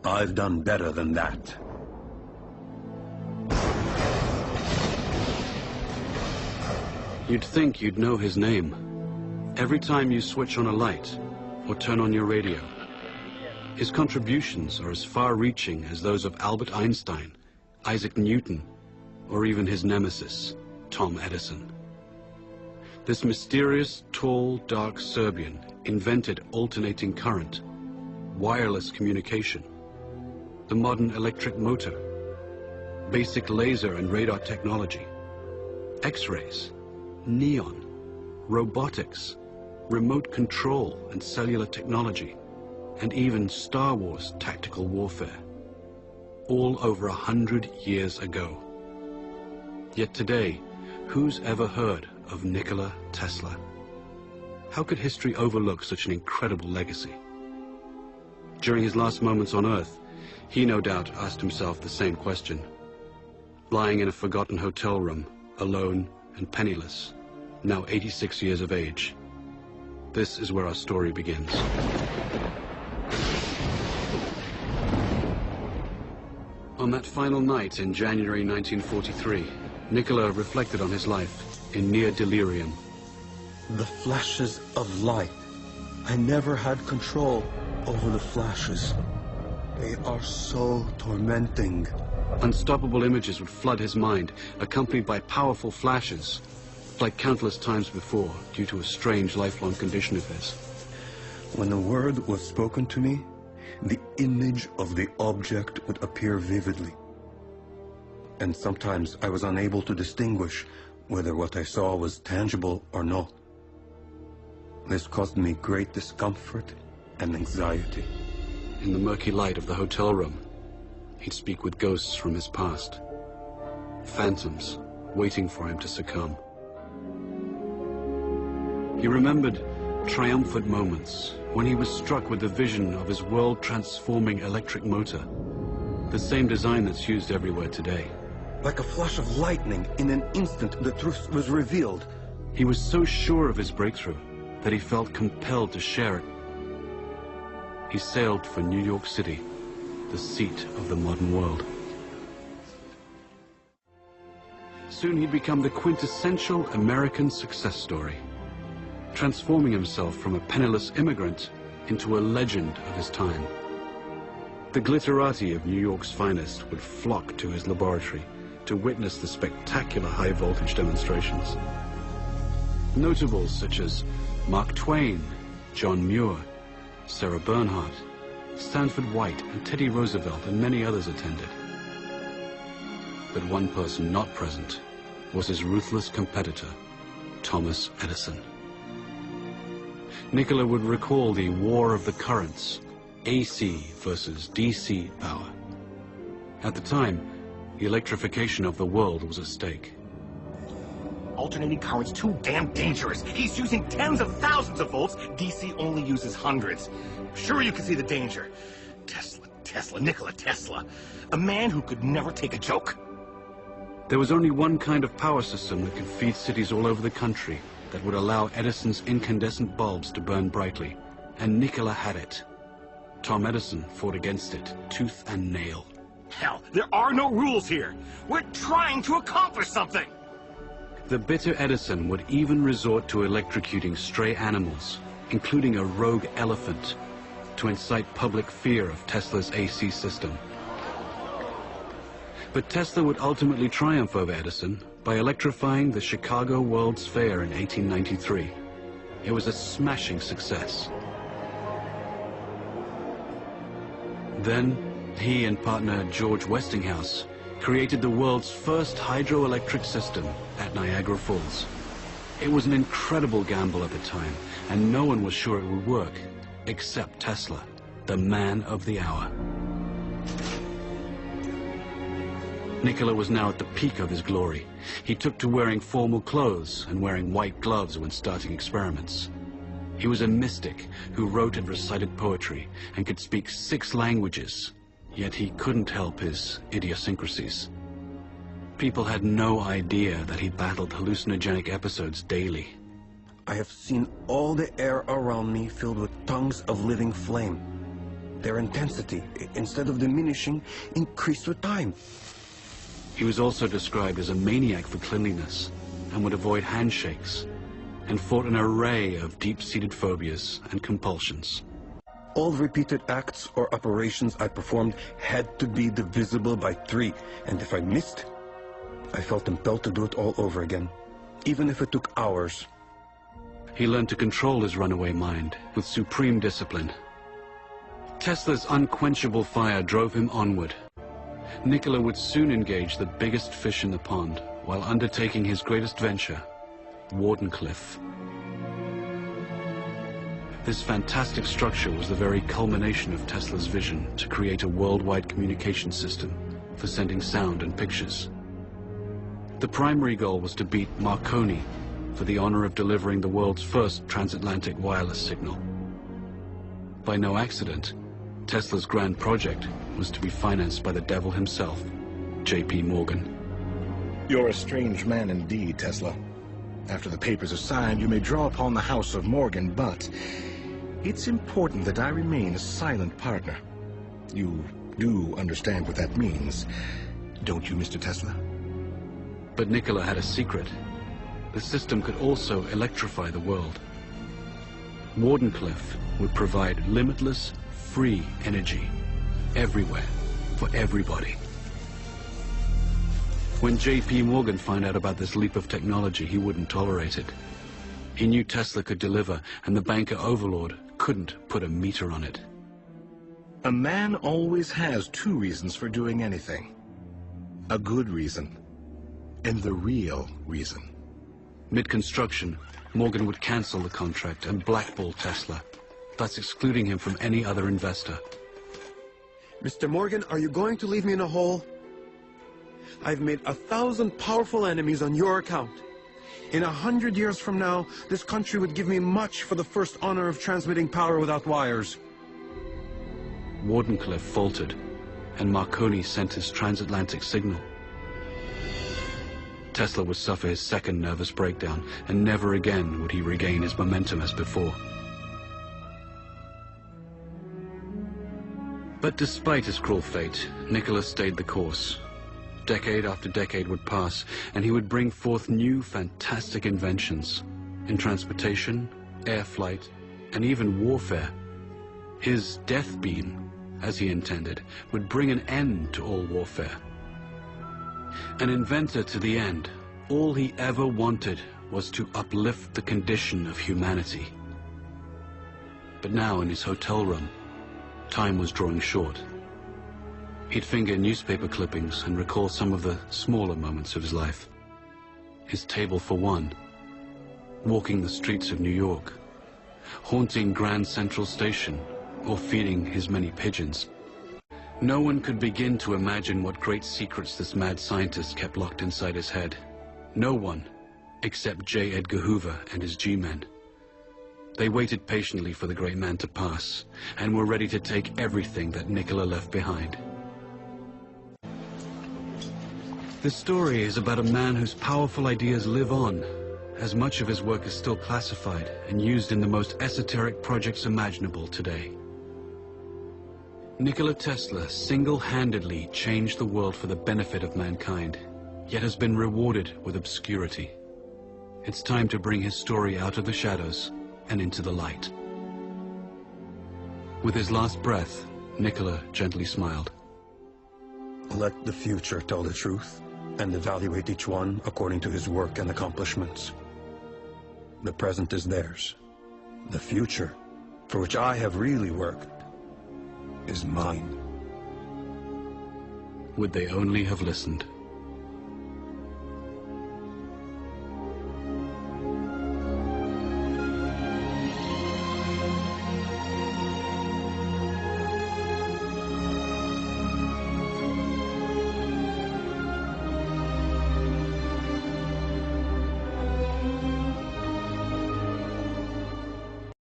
I've done better than that. You'd think you'd know his name. Every time you switch on a light or turn on your radio, his contributions are as far-reaching as those of Albert Einstein, Isaac Newton, or even his nemesis, Tom Edison. This mysterious, tall, dark Serbian invented alternating current, wireless communication, the modern electric motor, basic laser and radar technology, X-rays, neon, robotics, remote control and cellular technology, and even Star Wars tactical warfare, all over 100 years ago. Yet today, who's ever heard of Nikola Tesla? How could history overlook such an incredible legacy? During his last moments on Earth, he no doubt asked himself the same question. Lying in a forgotten hotel room, alone and penniless, now 86 years of age. This is where our story begins. On that final night in January 1943, Nikola reflected on his life in near delirium. The flashes of light. I never had control over the flashes. They are so tormenting. Unstoppable images would flood his mind, accompanied by powerful flashes, like countless times before, due to a strange lifelong condition of his. When the word was spoken to me, the image of the object would appear vividly. And sometimes I was unable to distinguish whether what I saw was tangible or not. This caused me great discomfort and anxiety. In the murky light of the hotel room, he'd speak with ghosts from his past, phantoms waiting for him to succumb. He remembered triumphant moments when he was struck with the vision of his world-transforming electric motor, the same design that's used everywhere today. Like a flash of lightning, in an instant the truth was revealed. He was so sure of his breakthrough that he felt compelled to share it. He sailed for New York City, the seat of the modern world. Soon he'd become the quintessential American success story, transforming himself from a penniless immigrant into a legend of his time. The glitterati of New York's finest would flock to his laboratory to witness the spectacular high-voltage demonstrations. Notables such as Mark Twain, John Muir, Sarah Bernhardt, Stanford White, and Teddy Roosevelt, and many others attended. But one person not present was his ruthless competitor, Thomas Edison. Nikola would recall the war of the currents, AC versus DC power. At the time, the electrification of the world was at stake. Alternating current's too damn dangerous. He's using tens of thousands of volts. DC only uses hundreds. Sure, you can see the danger. Nikola Tesla. A man who could never take a joke. There was only one kind of power system that could feed cities all over the country that would allow Edison's incandescent bulbs to burn brightly, and Nikola had it. Tom Edison fought against it, tooth and nail. Hell, there are no rules here. We're trying to accomplish something. The bitter Edison would even resort to electrocuting stray animals, including a rogue elephant, to incite public fear of Tesla's AC system. But Tesla would ultimately triumph over Edison by electrifying the Chicago World's Fair in 1893. It was a smashing success. Then, he and partner George Westinghouse created the world's first hydroelectric system at Niagara Falls. It was an incredible gamble at the time, and no one was sure it would work, except Tesla, the man of the hour. Nikola was now at the peak of his glory. He took to wearing formal clothes and wearing white gloves when starting experiments. He was a mystic who wrote and recited poetry and could speak 6 languages, yet he couldn't help his idiosyncrasies. People had no idea that he battled hallucinogenic episodes daily. I have seen all the air around me filled with tongues of living flame. Their intensity, instead of diminishing, increased with time. He was also described as a maniac for cleanliness and would avoid handshakes and fought an array of deep-seated phobias and compulsions. All repeated acts or operations I performed had to be divisible by 3, and if I missed, I felt impelled to do it all over again, even if it took hours. He learned to control his runaway mind with supreme discipline. Tesla's unquenchable fire drove him onward. Nikola would soon engage the biggest fish in the pond while undertaking his greatest venture, Wardenclyffe. This fantastic structure was the very culmination of Tesla's vision to create a worldwide communication system for sending sound and pictures. The primary goal was to beat Marconi for the honor of delivering the world's first transatlantic wireless signal. By no accident, Tesla's grand project was to be financed by the devil himself, J.P. Morgan. You're a strange man indeed, Tesla. After the papers are signed, you may draw upon the house of Morgan, but it's important that I remain a silent partner. You do understand what that means, don't you, Mr. Tesla? But Nikola had a secret. The system could also electrify the world. Wardenclyffe would provide limitless, free energy, everywhere, for everybody. When J.P. Morgan found out about this leap of technology, he wouldn't tolerate it. He knew Tesla could deliver, and the banker overlord couldn't put a meter on it. A man always has 2 reasons for doing anything. A good reason, and the real reason. Mid-construction, Morgan would cancel the contract and blackball Tesla, thus excluding him from any other investor. Mr. Morgan, are you going to leave me in a hole? I've made 1,000 powerful enemies on your account. In 100 years from now, this country would give me much for the first honor of transmitting power without wires. Wardenclyffe faltered, and Marconi sent his transatlantic signal. Tesla would suffer his second nervous breakdown, and never again would he regain his momentum as before. But despite his cruel fate, Nikola stayed the course. Decade after decade would pass, and he would bring forth new fantastic inventions in transportation, air flight, and even warfare. His death beam, as he intended, would bring an end to all warfare. An inventor to the end, all he ever wanted was to uplift the condition of humanity. But now in his hotel room, time was drawing short. He'd finger newspaper clippings and recall some of the smaller moments of his life. His table for one, walking the streets of New York, haunting Grand Central Station, or feeding his many pigeons. No one could begin to imagine what great secrets this mad scientist kept locked inside his head. No one, except J. Edgar Hoover and his G-men. They waited patiently for the great man to pass, and were ready to take everything that Nikola left behind. This story is about a man whose powerful ideas live on, as much of his work is still classified and used in the most esoteric projects imaginable today. Nikola Tesla single-handedly changed the world for the benefit of mankind, yet has been rewarded with obscurity. It's time to bring his story out of the shadows and into the light. With his last breath, Nikola gently smiled. Let the future tell the truth, and evaluate each one according to his work and accomplishments. The present is theirs. The future, for which I have really worked, is mine. Would they only have listened?